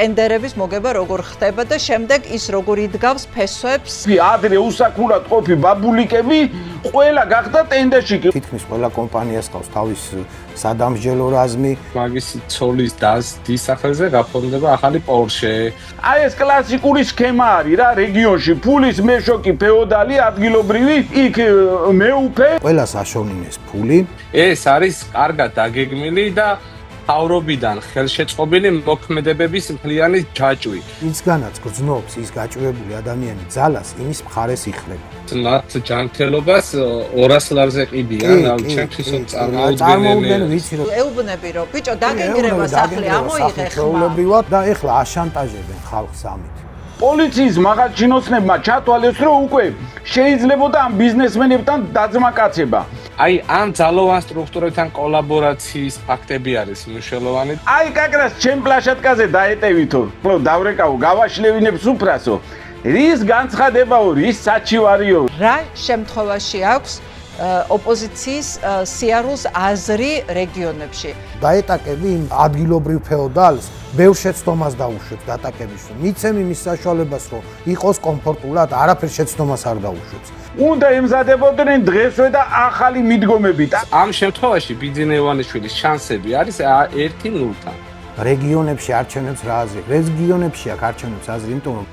ტენდერების მოგება როგორ ხდება და შემდეგ ის როგორ იდგავს ფესვებს. ადრე უსაქურად ყოფი ბაბულიკები ყველა გახდა ტენდერში. თითქმის ყველა კომპანიას ყავს თავის სადამსჯელო რაზმი. მაგის ცოლის დის სახელზე გაფორმდება ახალი Porsche. აი ეს კლასიკური სქემა არის რა რეგიონში. ფულის მეშოკი ფეოდალი ადგილობრივი იქ მეუფე. ყველას აშოვნინეს ფული. ეს არის კარგად დაგეგმილი და თავრობიდან ხელშეწყობილი მოქმედებების მთლიანი ჯაჭვი. ისგანაც გრძნობს ის გაჭირებული ადამიანი ძალას, იმის მხარეს იხლება. მათ ჯანმრთელობას 200 ლარზე ყიდიან, ჩემთვის წარმოუდგენ ვიცი რომ ეუბნები რომ ბიჭო დაგეგრევა სახლი ამოიღე ხმაურობრივად და ეხლა აშანტაჟებენ ხალხს ამით. პოლიციის მაღალჩინოსნებმა ჩათვალეს რომ უკვე შეიძლებოდა ამ ბიზნესმენებთან დაძმაკაცება. აი ამ ძალოვან სტრუქტურებთან კოლაბორაციის ფაქტები არის მნიშვნელოვანი. აი კაკრას ჩემ პლაშატკაზე დაეტევითო. დავრეკავო გავაშლევინებს უფრასო. რის განცხადებაო, რის საჩივარიო. რა შემთხვევაში აქვს ოპოზიციის სიარულს აზრი რეგიონებში. დაეტაკები იმ ადგილობრივ ფეოდალს ბევრ შეცდომას დაუშვებს დატაკების. მიცემ იმის საშუალებას რომ იყოს კომფორტულად, არაფერ შეცდომას არ დაუშვებს. უნდა ემზადებოდნენ დღესვე და ახალი მიდგომებით. ამ შემთხვევაში ბიძინევანიშვილის შანსები არის 1-0-თან. რეგიონებში არჩევნებს რა აზრი? რეგიონებში აქვს არჩევნებს აზრი, იმიტომ რომ